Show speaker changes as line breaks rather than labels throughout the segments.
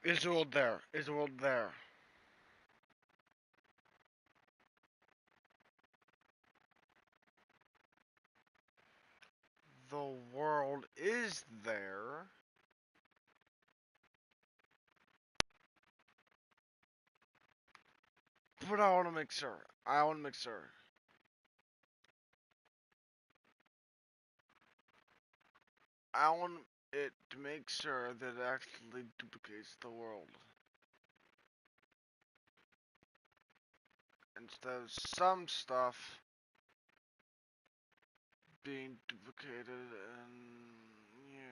Is the world there? Is the world there? The world is there. But I want to make sure. I want to make sure. I want it to make sure that it actually duplicates the world. Instead of some stuff being duplicated and yeah.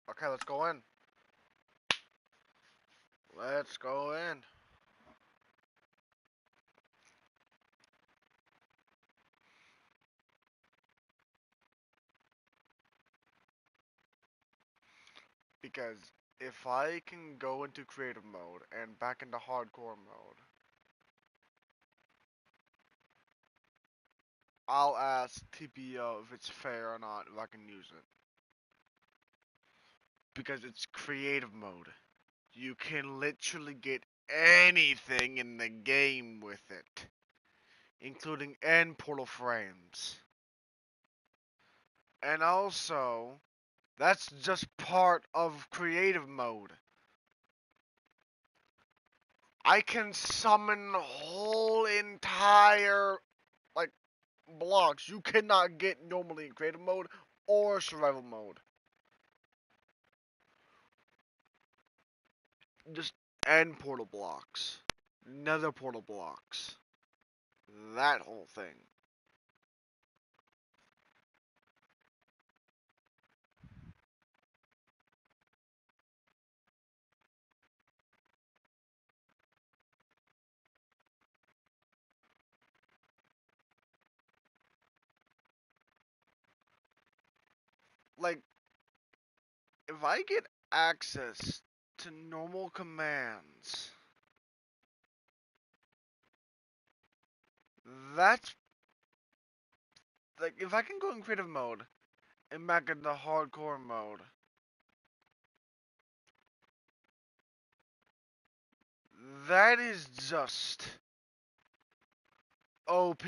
Okay, let's go in. Let's go in. Because if I can go into creative mode and back into hardcore mode, I'll ask TPO if it's fair or not if I can use it. Because it's creative mode. You can literally get anything in the game with it, including end portal frames. And also, that's just part of creative mode. I can summon whole entire, like, blocks you cannot get normally in creative mode or survival mode. Just end portal blocks, nether portal blocks, that whole thing. Like, if I get access to normal commands, that's like if I can go in creative mode and back into hardcore mode, that is just OP.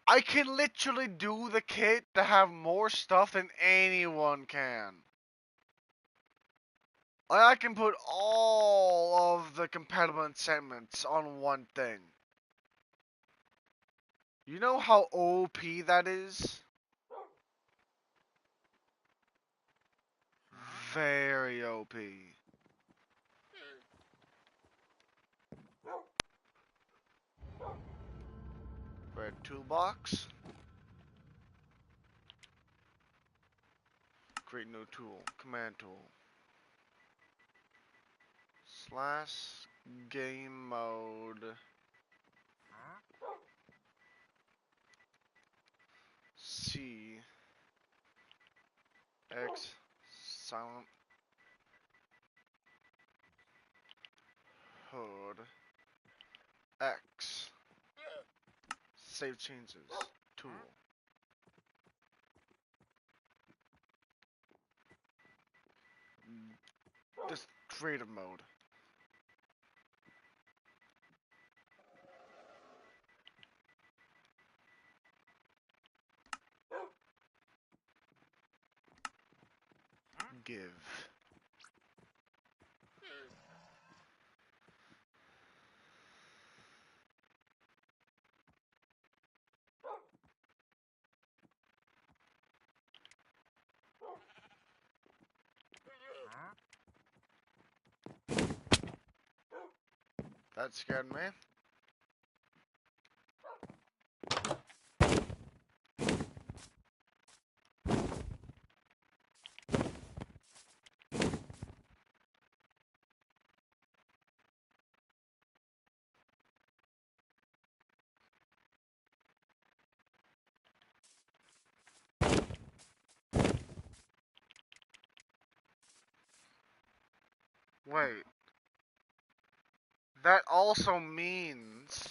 I can literally do the kit to have more stuff than anyone can. Like, I can put all of the compatible enchantments on one thing. You know how OP that is? Very OP. Red toolbox. Create new tool. Command tool. Slash game mode. C. X. Silent. Hood. X. Save changes. Tool. Just creative mode. Give. That scared me. Wait, that also means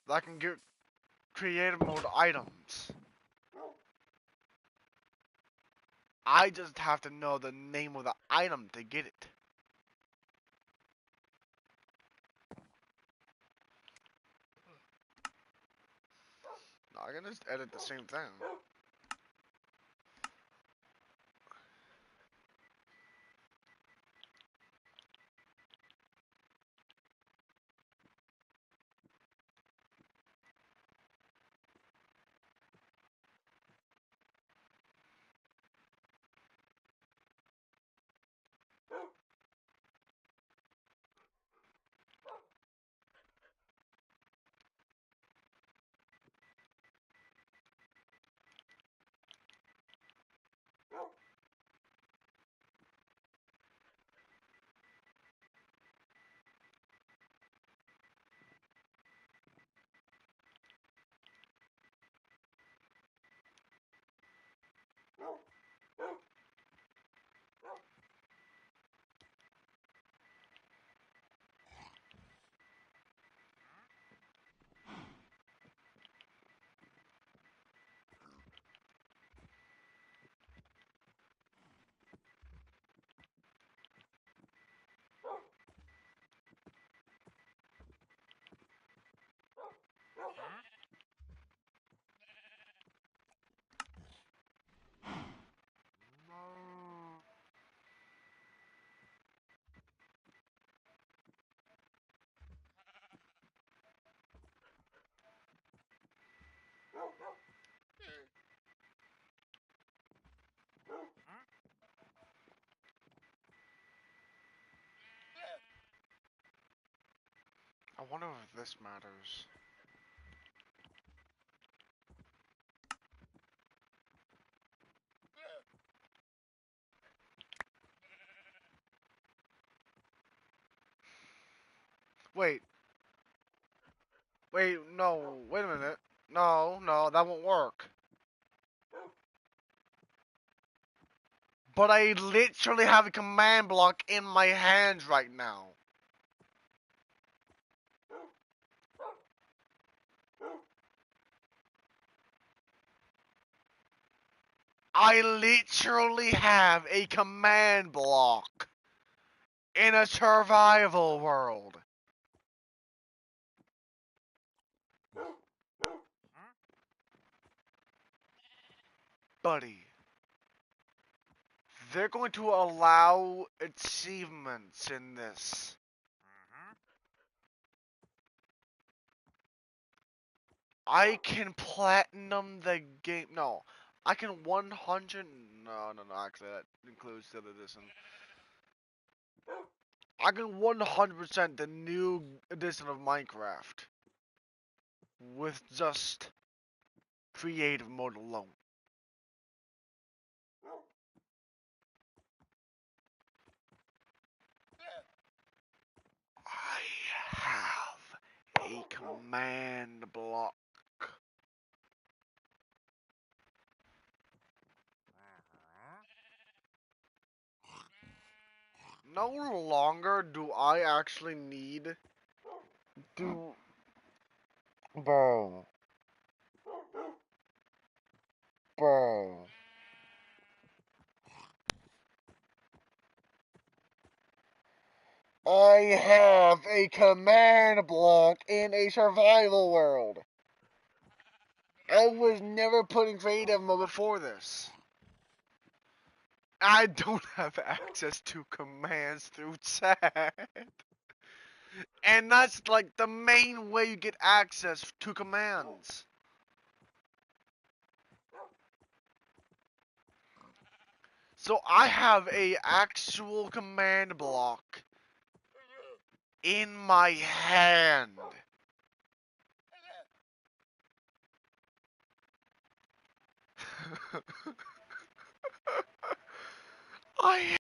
that I can get creative mode items. I just have to know the name of the item to get it. No, I can just edit the same thing. I wonder if this matters. Wait, no, wait a minute. No, that won't work. But I literally have a command block in my hands right now. I literally have a command block in a survival world. Buddy, they're going to allow achievements in this. I can platinum the game. No, I can 100. No, actually, that includes the other edition. I can 100% the new edition of Minecraft with just creative mode alone. I have a command block. No longer do I actually need to. Bro. Bro. I have a command block in a survival world. I was never put in creative mode before this. I don't have access to commands through chat. And that's like the main way you get access to commands. So I have a actual command block in my hand. I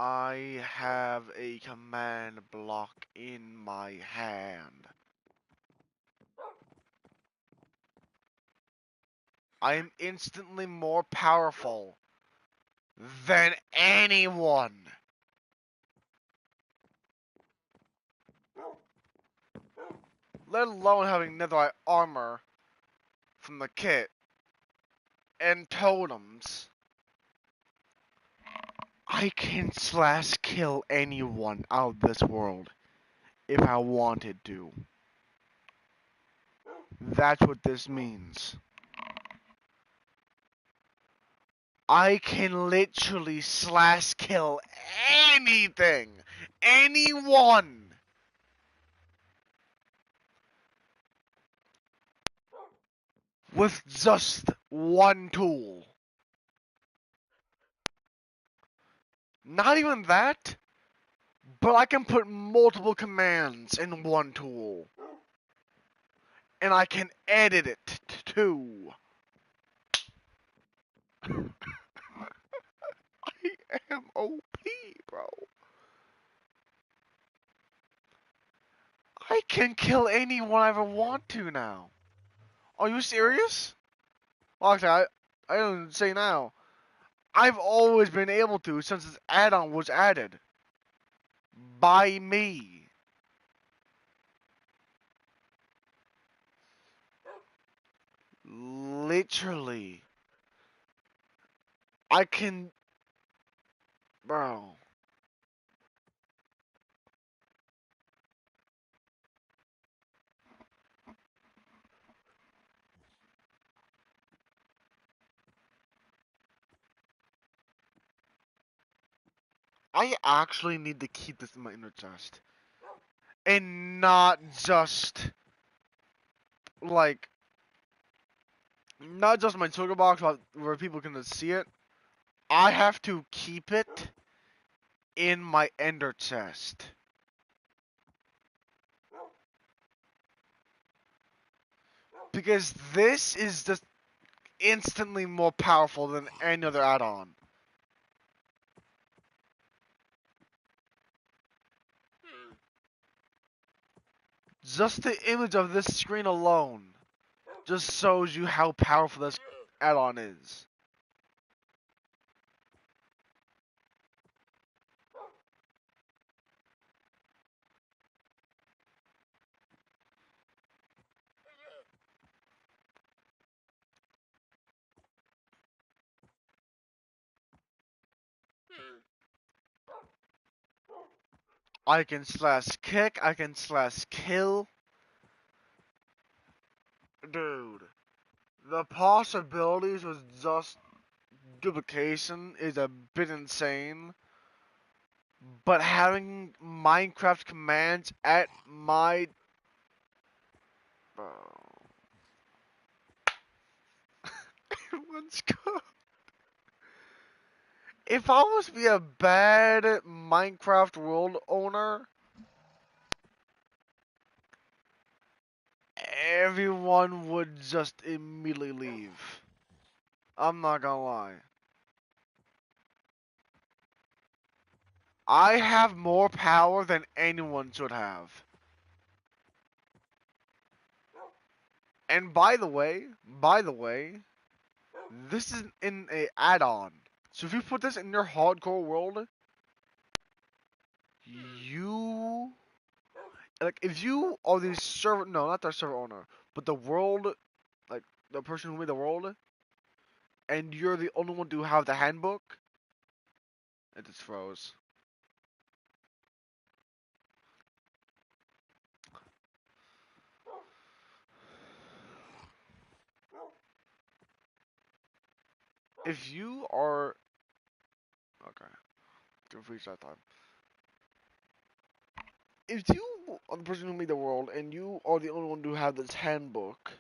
I have a command block in my hand. I am instantly more powerful than anyone. Let alone having netherite armor from the kit and totems. I can slash kill anyone out of this world if I wanted to. That's what this means. I can literally slash kill anything, anyone, with just one tool. Not even that, but I can put multiple commands in one tool. And I can edit it too. I am OP, bro. I can kill anyone I ever want to now. Are you serious? Well, actually, I don't say now. I've always been able to since this add-on was added. By me. Literally. I can... Bro. I actually need to keep this in my inner chest. And not just... Like... Not just my sugar box where people can see it. I have to keep it in my ender chest. Because this is just instantly more powerful than any other add-on. Just the image of this screen alone just shows you how powerful this add-on is. I can slash kick, I can slash kill. Dude, the possibilities with just duplication is a bit insane. But having Minecraft commands at my... Bro. Let's go. If I was to be a bad Minecraft world owner, everyone would just immediately leave. I'm not gonna lie. I have more power than anyone should have. And by the way, this is in a add-on. So if you put this in your hardcore world, you... Like, if you are the server... No, not the server owner, but the world... Like, the person who made the world, and you're the only one to have the handbook, it just froze. If you are... Okay. Can freeze that time. If you are the person who made the world, and you are the only one to have this handbook,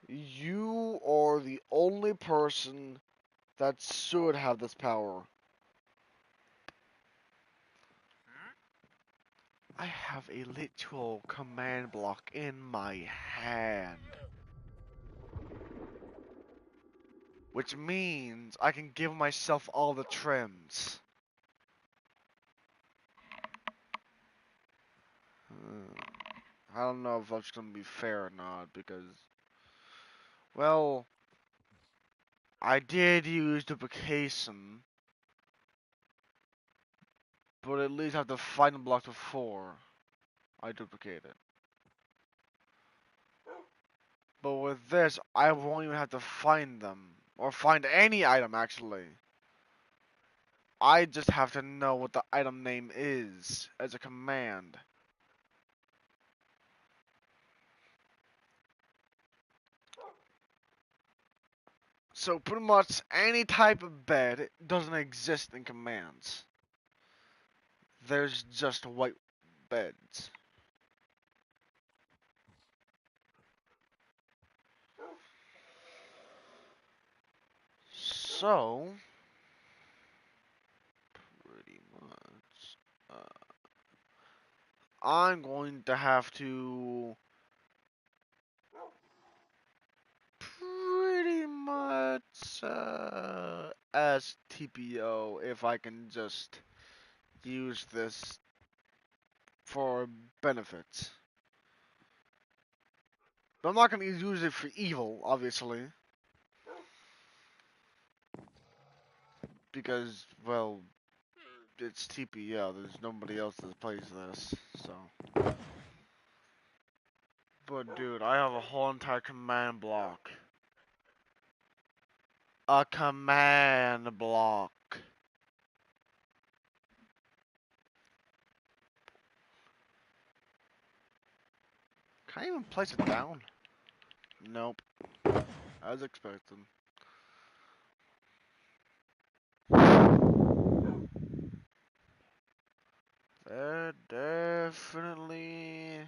you are the only person that should have this power. I have a literal command block in my hand. which means I can give myself all the trims. I don't know if that's gonna be fair or not, because, well, I did use duplication, but at least I have to find the blocks before I duplicate it. But with this, I won't even have to find them, or find any item actually. I just have to know what the item name is as a command. So pretty much any type of bed doesn't exist in commands. There's just white beds. So, pretty much, I'm going to have to pretty much ask TPO if I can just use this for benefits. But I'm not going to use it for evil, obviously. Because, well, it's TPO. There's nobody else that plays this, so. But, dude, I have a whole entire command block. A command block. Can I even place it down? Nope. As expected. There definitely...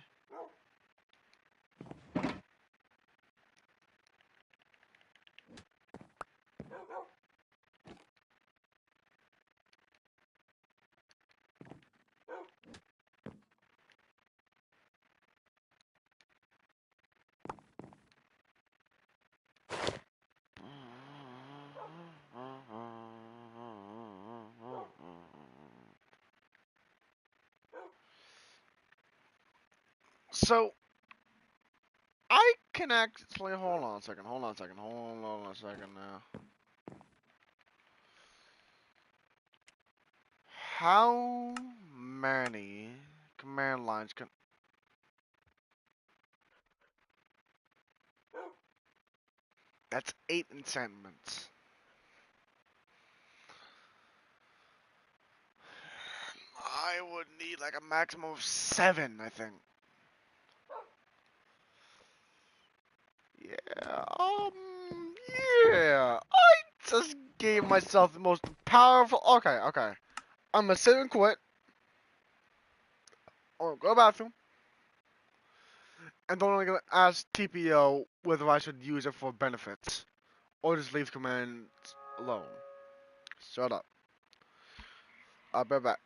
So, I can actually... Hold on a second, hold on a second, hold on a second now. How many command lines can... That's 8 enchantments. I would need like a maximum of 7, I think. Yeah, yeah. I just gave myself the most powerful... Okay. I'm gonna sit and quit. Or go to the bathroom. And then I'm gonna ask TPO whether I should use it for benefits. Or just leave commands alone. Shut up. I'll be back.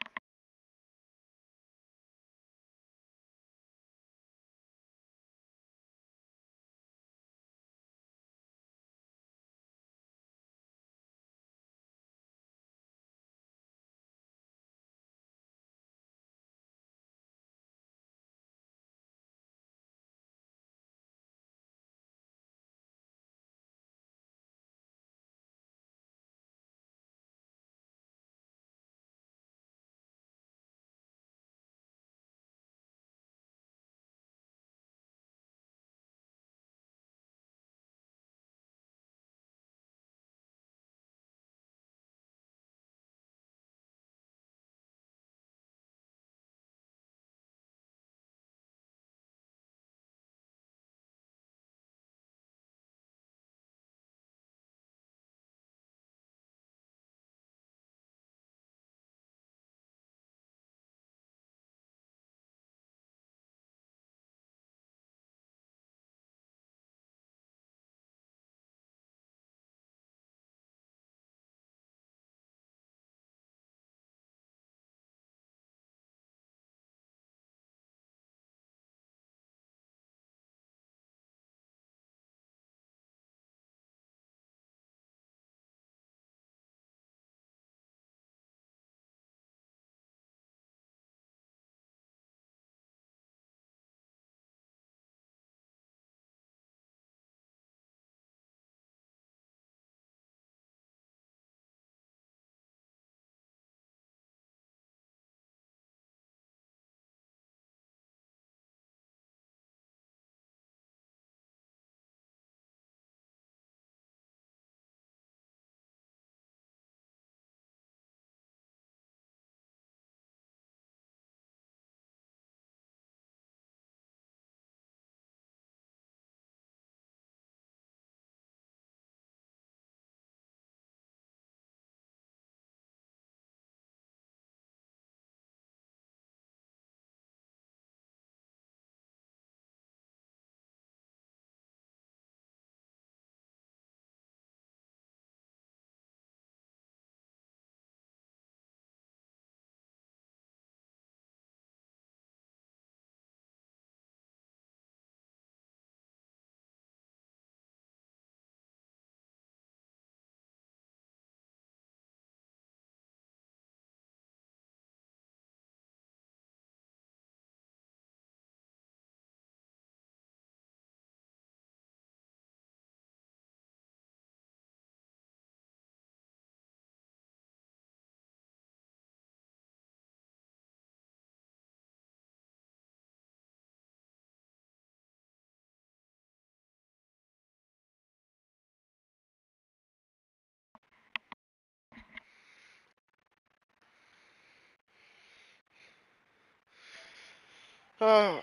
Oh.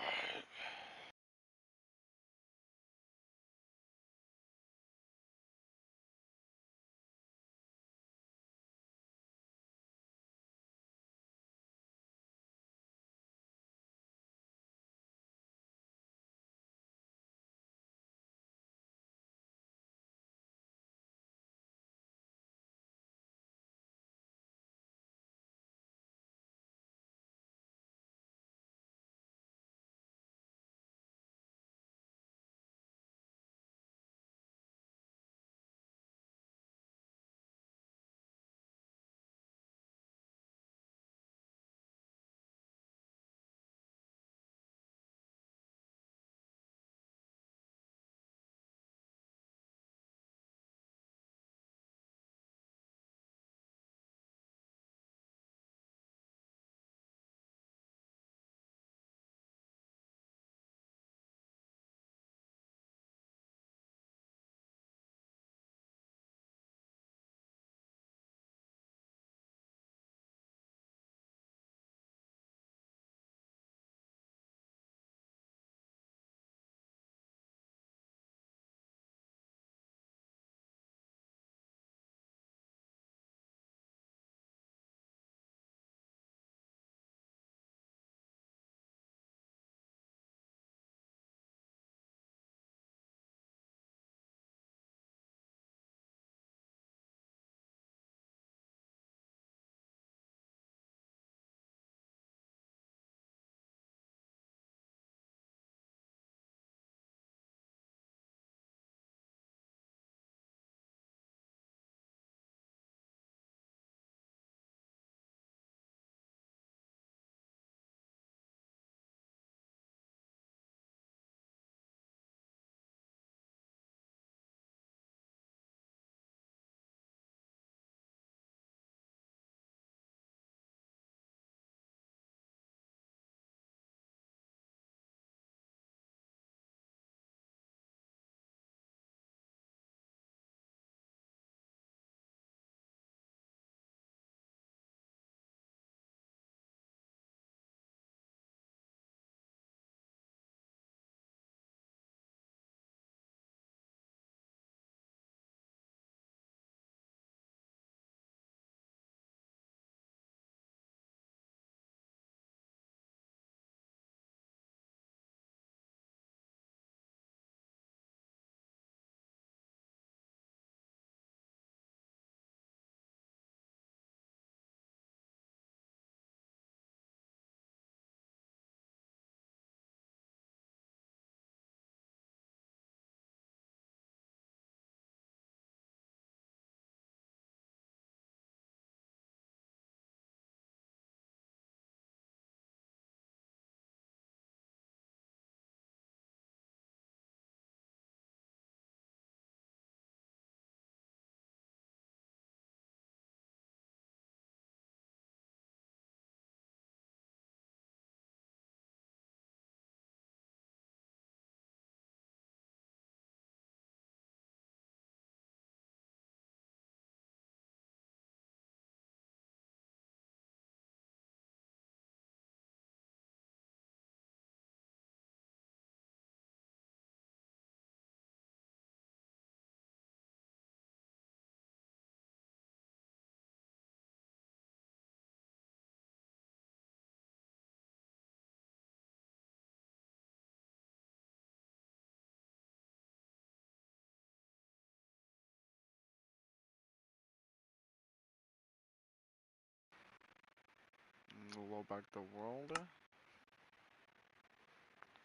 Roll back the world.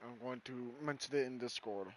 I'm going to mention it in Discord.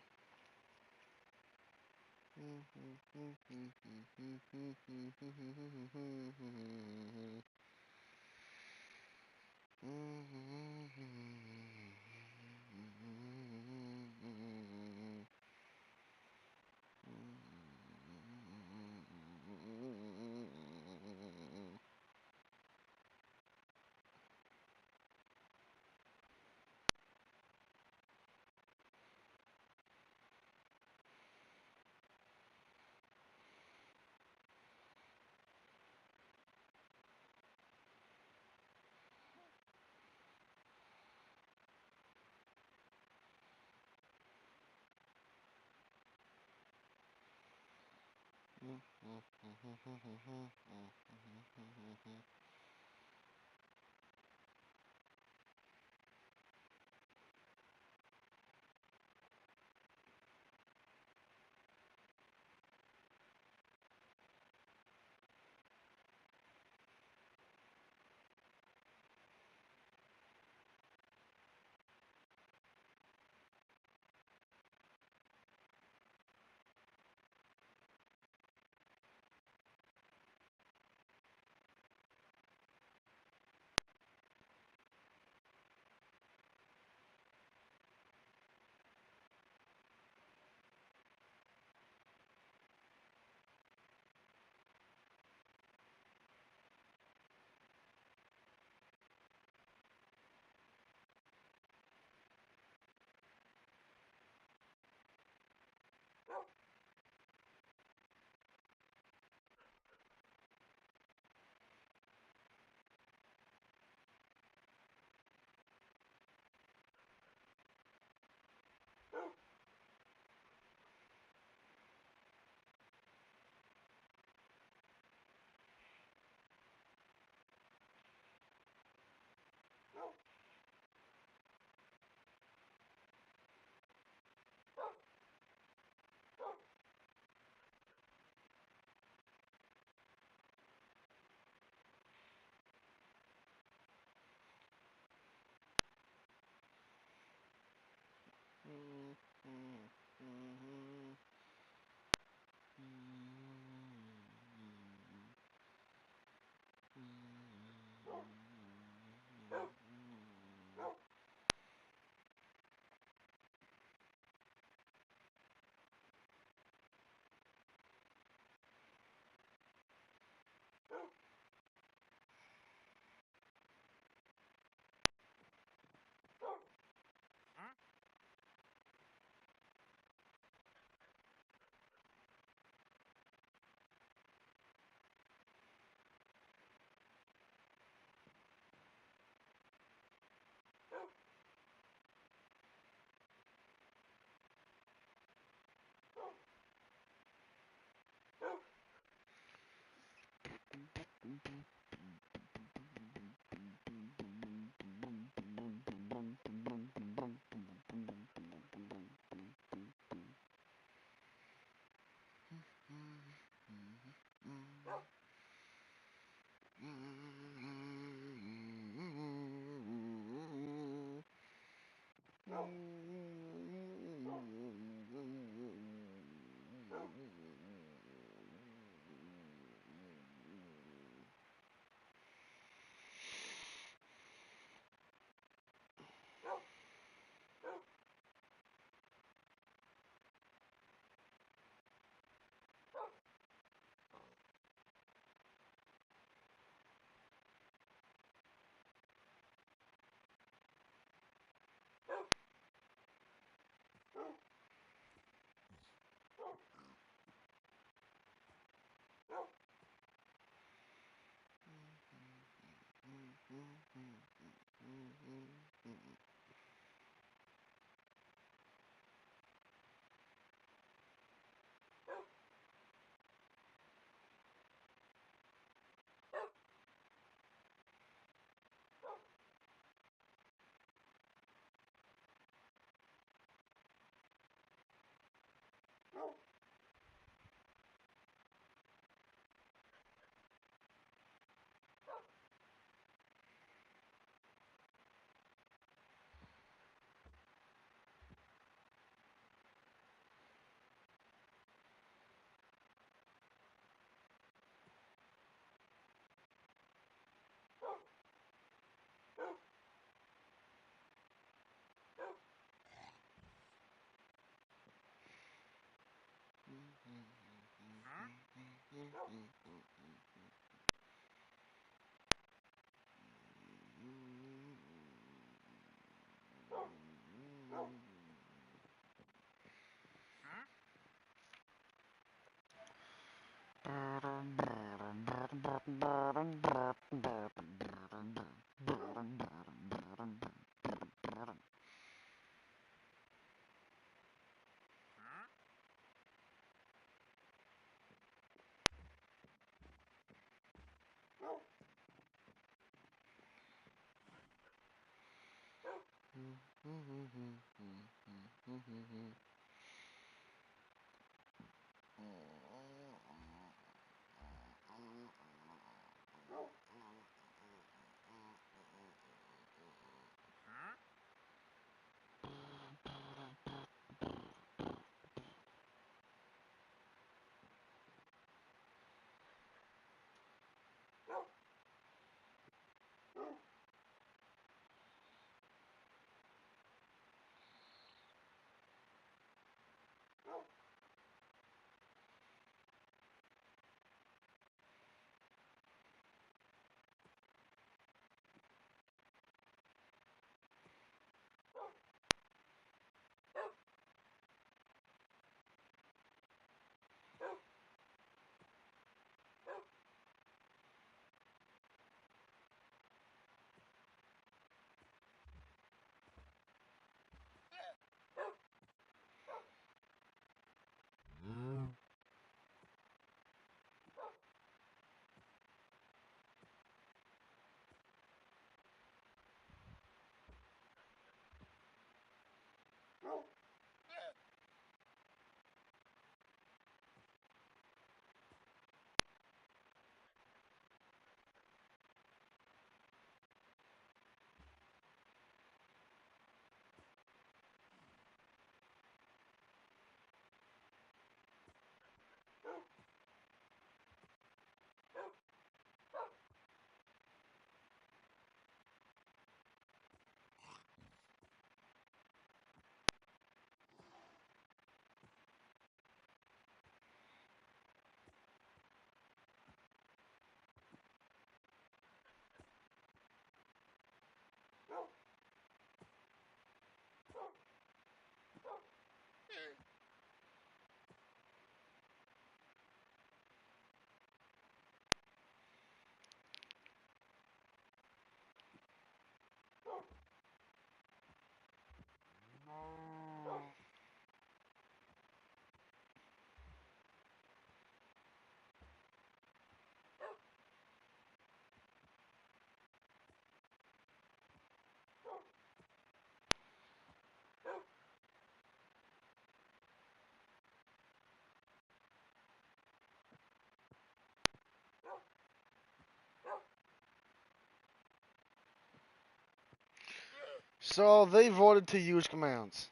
So they voted to use commands.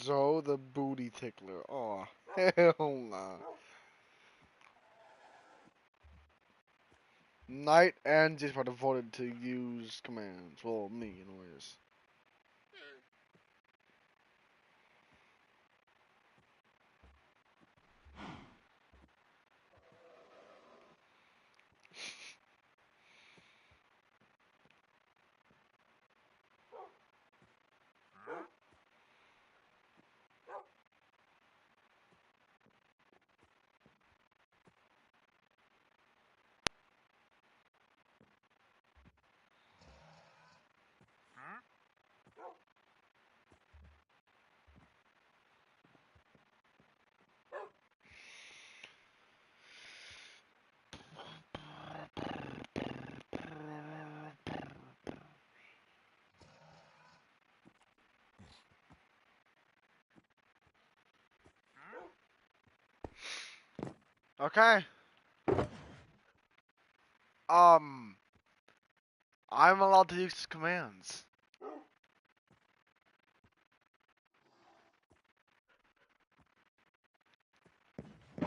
Zoe the booty tickler. Oh, hell nah. Knight and just voted to use commands. Well, me, anyways. Okay. Um, I'm allowed to use commands.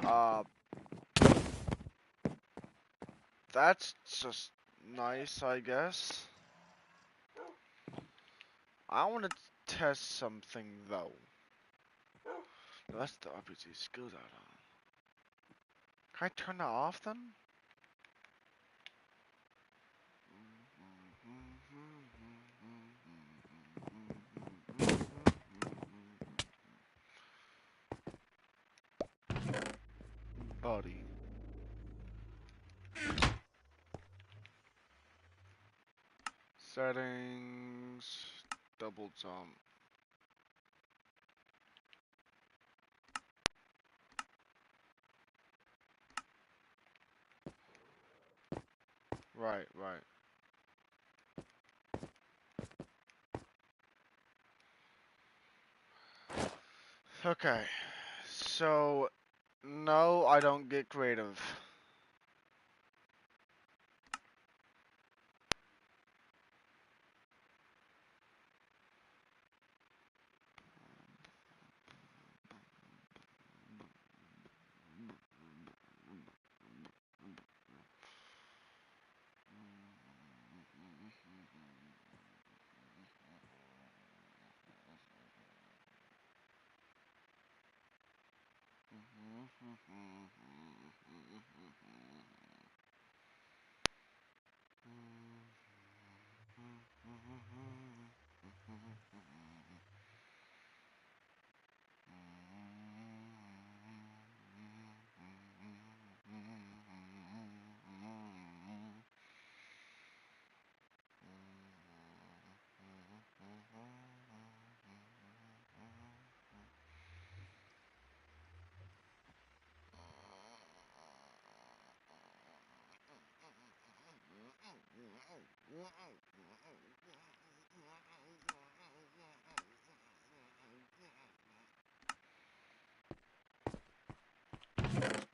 Uh, that's just nice, I guess. I want to test something though. That's the RPG skills add-on. Can I turn that off then? Buddy. Settings. Double jump. Right, right. Okay. So, no, I don't get creative.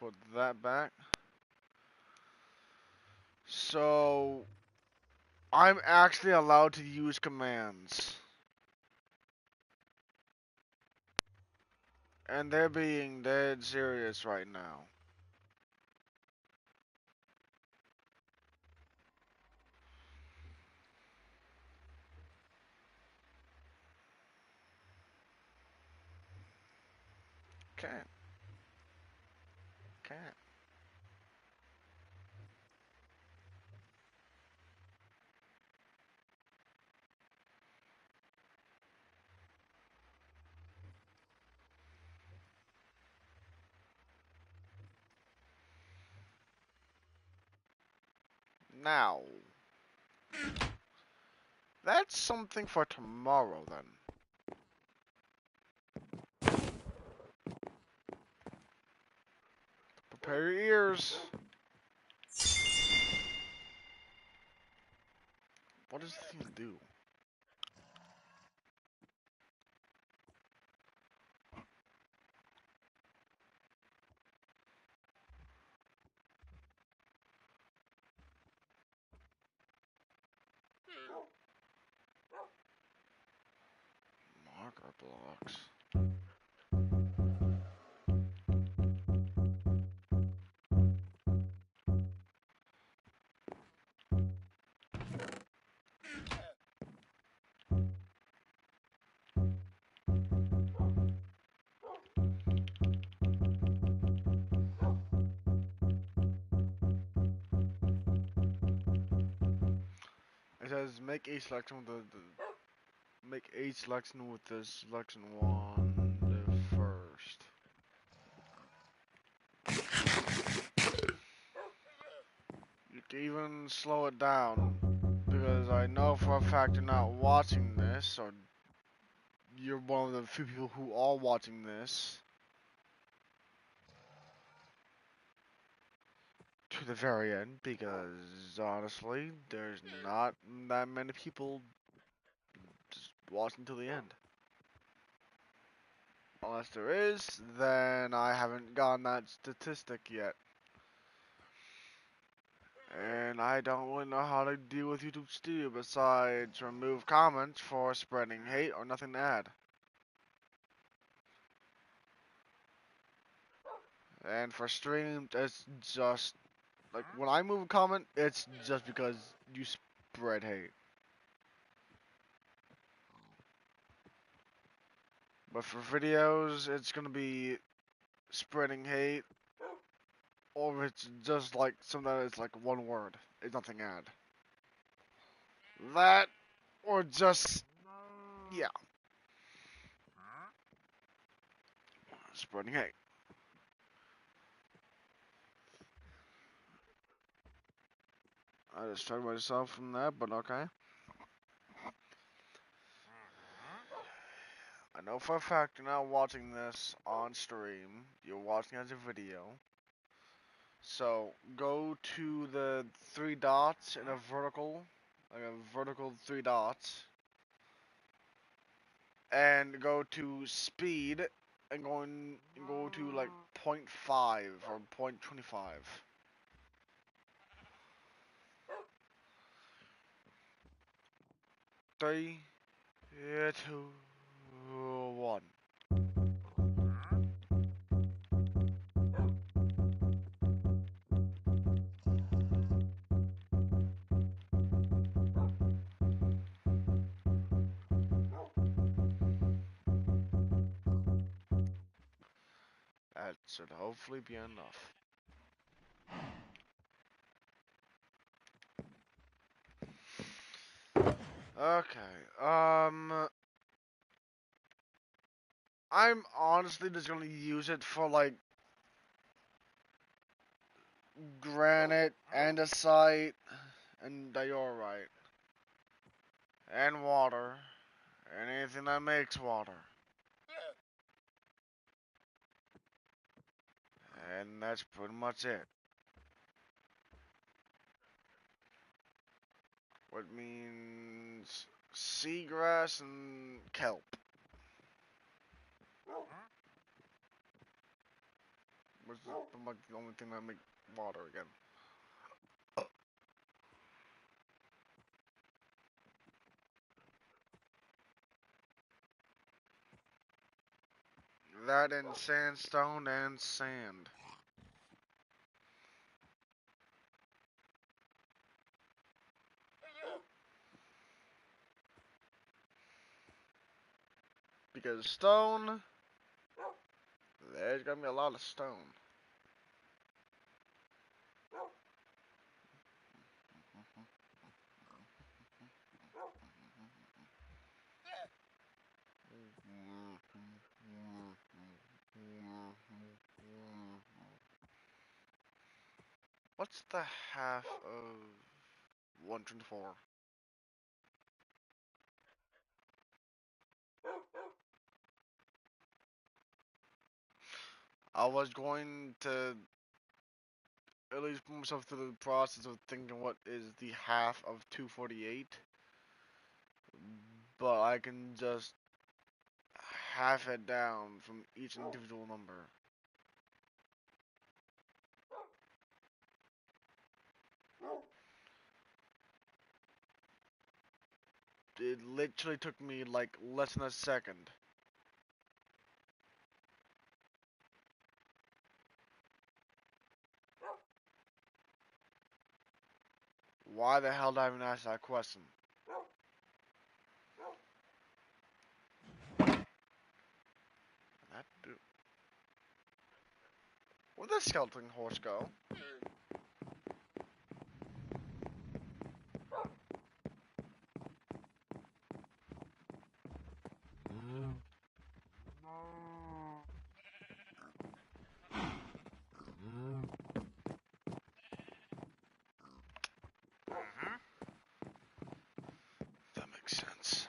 Put that back. So, I'm actually allowed to use commands. And they're being dead serious right now. Can't. Can't. Now, that's something for tomorrow then. Prepare your ears. What does this thing do? Marker blocks. It says make a selection with make a selection with the selection wand first. You can even slow it down because I know for a fact you're not watching this, or you're one of the few people who are watching this to the very end, because honestly, there's not that many people just watching till the end. Unless there is, then I haven't gotten that statistic yet. And I don't really know how to deal with YouTube Studio besides remove comments for spreading hate or nothing to add. And for streams, it's just like when I move a comment, it's just because you spread hate. But for videos, it's gonna be spreading hate, or it's just like something that is like one word. It's nothing to add. That, or just, yeah, spreading hate. I distracted myself from that, but okay. I know for a fact you're not watching this on stream. You're watching it as a video. So go to the three dots in a vertical, like a vertical three dots, and go to speed and go to like 0.5 or 0.25. 3, 2, 1. That should hopefully be enough. Okay. I'm honestly just gonna use it for like granite, andesite, and diorite, and water, and anything that makes water. And that's pretty much it. Which means seagrass and kelp. Which is like the only thing that make water again. That and sandstone and sand. Because stone, there's gonna be a lot of stone. What's the half of 124? I was going to at least put myself through the process of thinking what is the half of 248, but I can just half it down from each individual number. It literally took me like less than a second. Why the hell did I even ask that question? That dude. Where'd the skeleton horse go? That makes sense.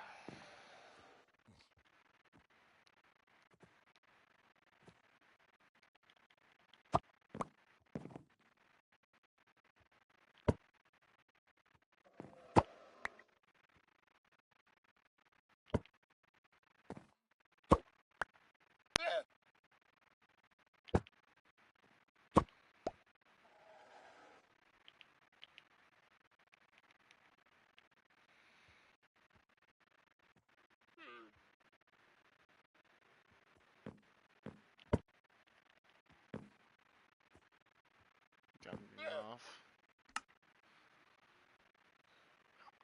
Got enough.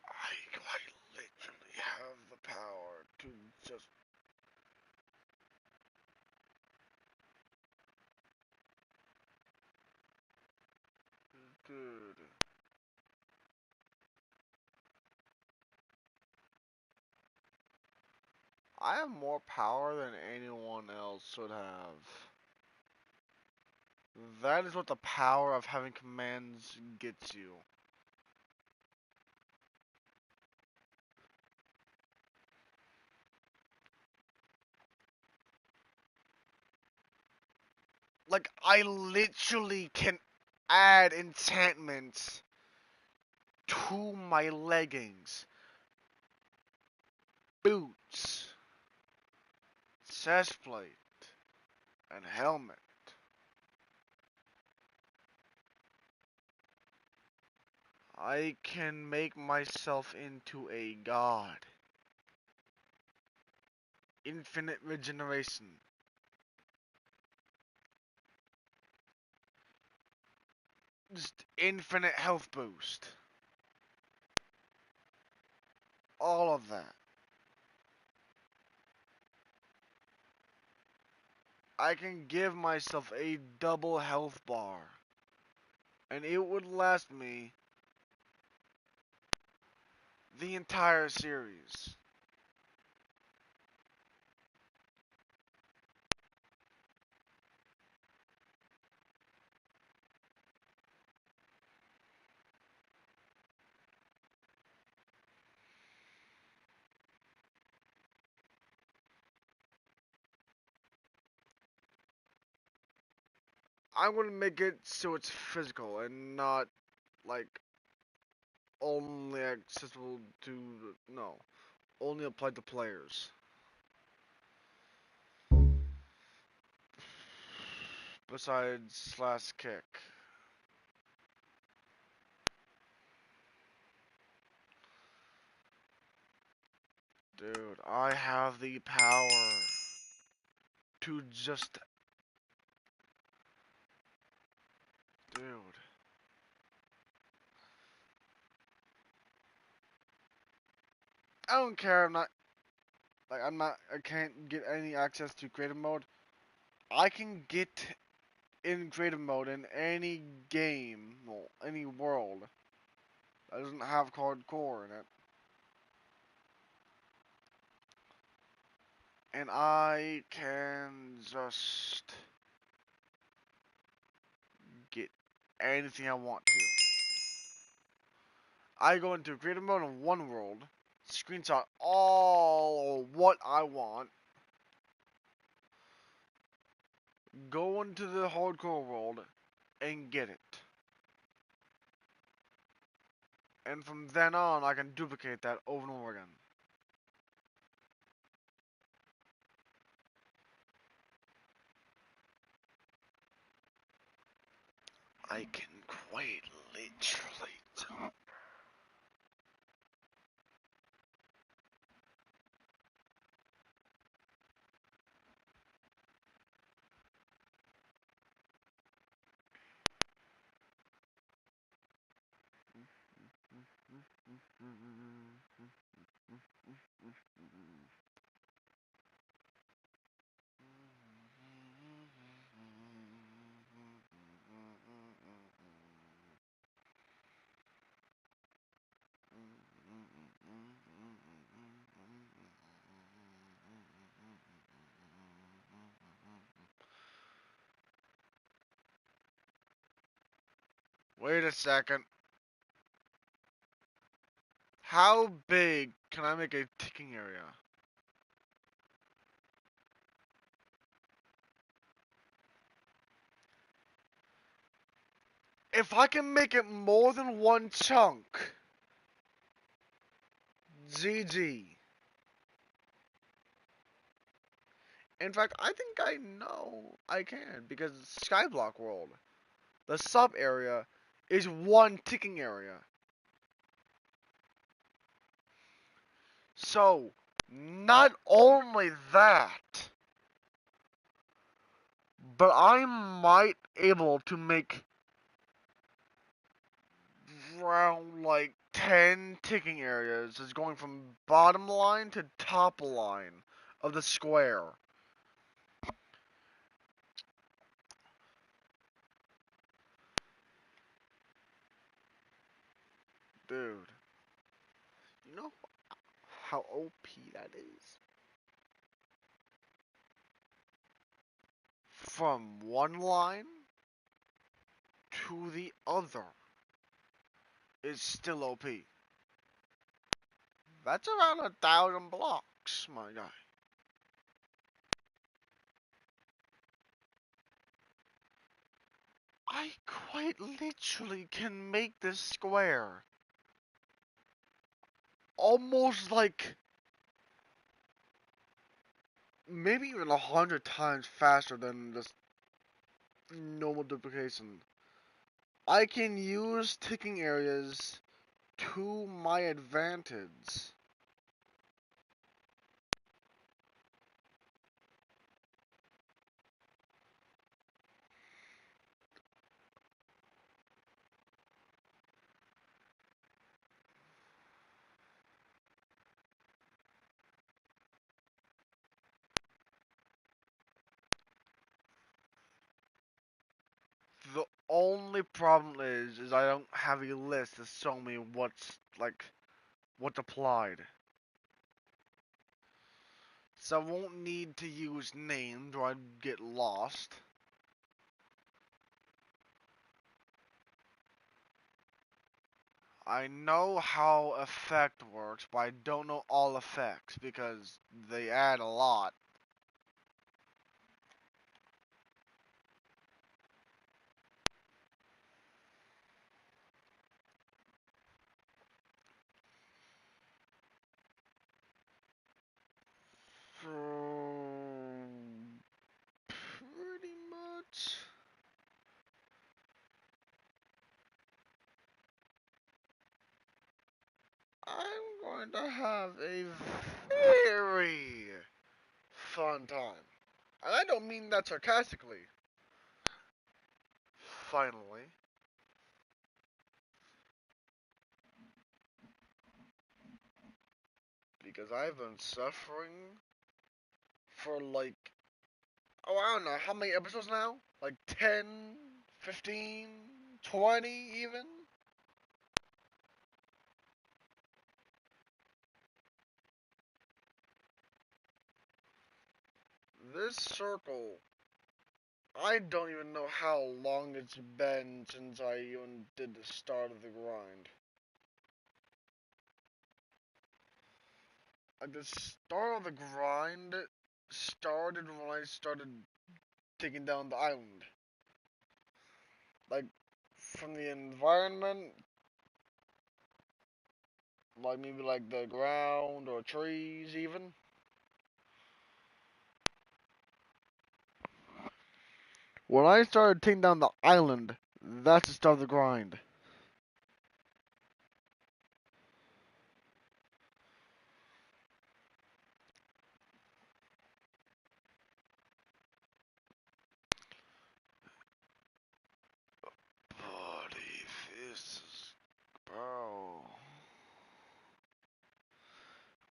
I quite literally have the power to just. Dude. I have more power than anyone else should have. That is what the power of having commands gets you. Like, I literally can add enchantments to my leggings, boots, chestplate, and helmet. I can make myself into a god. Infinite regeneration. Just infinite health boost. All of that. I can give myself a double health bar. And it would last me the entire series. I'm gonna make it so it's physical and not like only accessible to no, only applied to players. Besides slash kick. Dude, I have the power to just dude. I don't care, I can't get any access to creative mode. I can get in creative mode in any game, well, any world that doesn't have hardcore in it. And I can just get anything I want to. I go into creative mode in one world, screenshot all what I want, go into the hardcore world, and get it. And from then on, I can duplicate that over and over again. I can quite literally tell. Wait a second. How big can I make a ticking area? If I can make it more than one chunk, GG. In fact, I think I know I can, because Skyblock World, the sub area, is one ticking area. So, not only that, but I might able to make around like 10 ticking areas is going from bottom line to top line of the square. Dude, you know how OP that is? From one line to the other is still OP. That's around 1,000 blocks, my guy. I quite literally can make this square almost like maybe even 100 times faster than just normal duplication. I can use ticking areas to my advantage. The only problem is I don't have a list to show me what's applied. So I won't need to use names or I'd get lost. I know how effect works, but I don't know all effects because they add a lot. So, pretty much. I'm going to have a very fun time. And I don't mean that sarcastically. Finally. Because I've been suffering for oh, I don't know, how many episodes now? Like 10, 15, 20 even? This circle, I don't even know how long it's been since I even did the start of the grind. Like the start of the grind started when I started taking down the island. Like, from the environment, like maybe like the ground or trees even. When I started taking down the island, that's the start of the grind. Buddy, this is... Bro...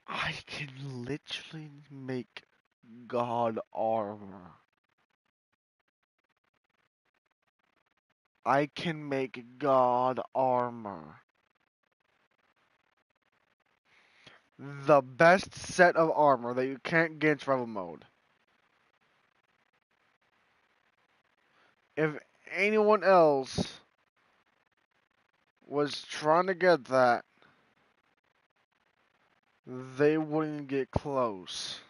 I can literally make God armor. I can make God armor. The best set of armor that you can't get in survival mode. If anyone else was trying to get that, they wouldn't get close.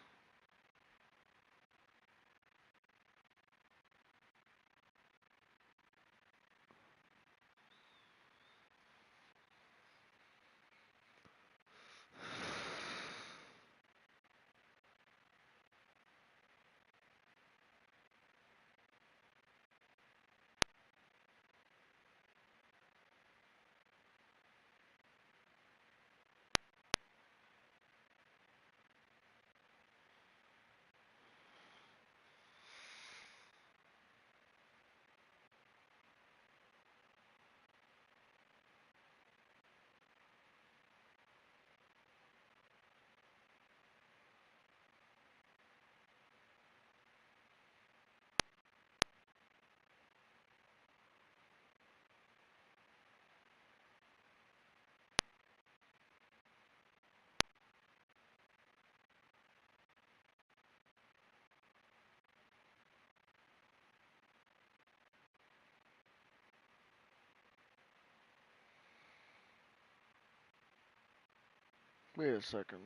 Wait a second.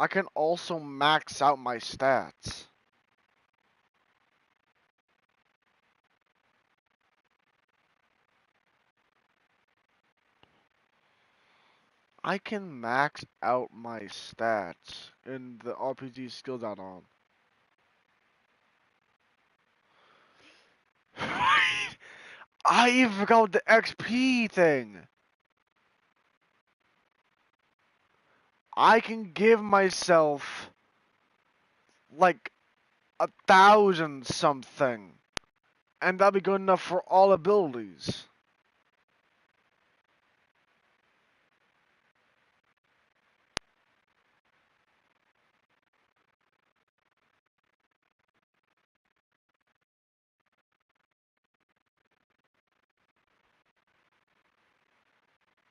I can also max out my stats. I can max out my stats in the RPG skills add-on. I even forgot the XP thing. I can give myself like 1,000 something, and that'll be good enough for all abilities.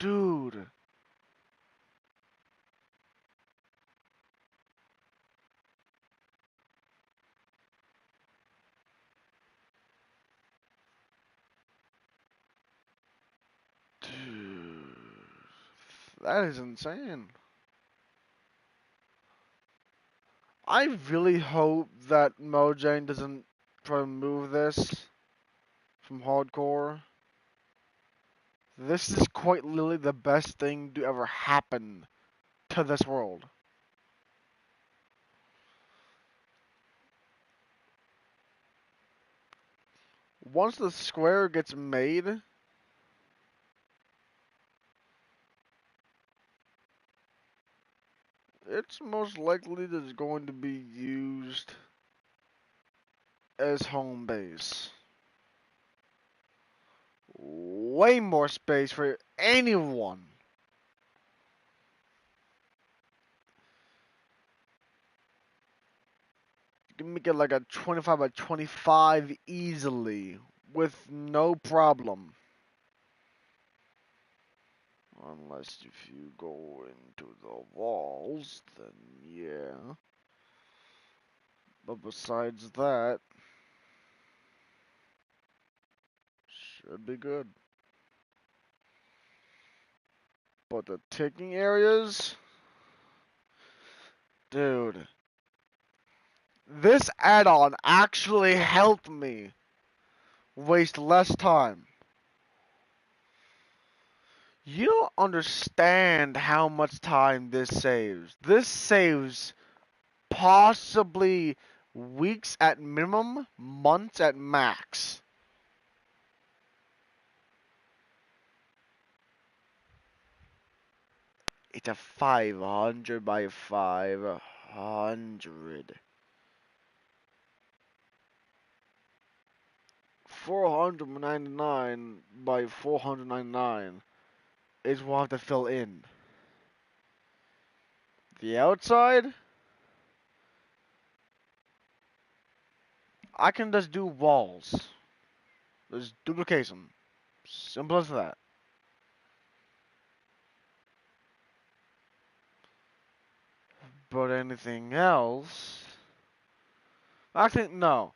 Dude. Dude. That is insane. I really hope that Mojang doesn't try to remove this from hardcore. This is quite literally the best thing to ever happen to this world. Once the square gets made, it's most likely that it's going to be used as home base. Way more space for anyone. You can make it like a 25 by 25 easily, with no problem. Unless if you go into the walls, then yeah. But besides that, should be good. But the ticking areas, dude, this add-on actually helped me waste less time. You don't understand how much time this saves. This saves possibly weeks at minimum, months at max. It's a 500 by 500. 499 by 499 is what I have to fill in. The outside, I can just do walls. Just duplicate them. Simple as that. But anything else... Actually, no.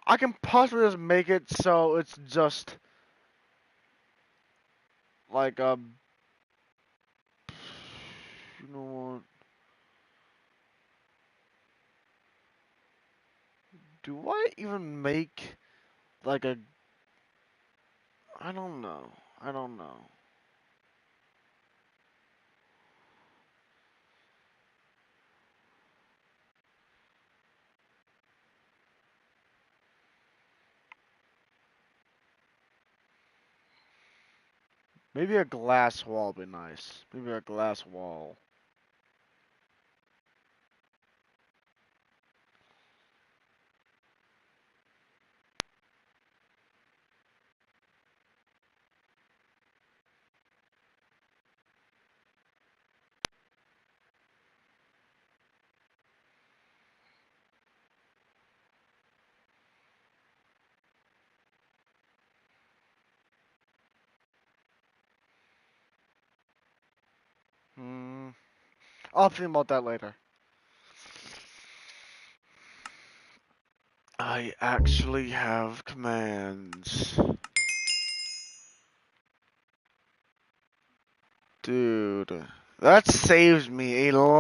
I can possibly just make it so it's just... like a... You know what? Do I even make... like a... I don't know. I don't know. Maybe a glass wall would be nice. Maybe a glass wall. Hmm. I'll think about that later. I actually have commands. Dude, that saves me a lot.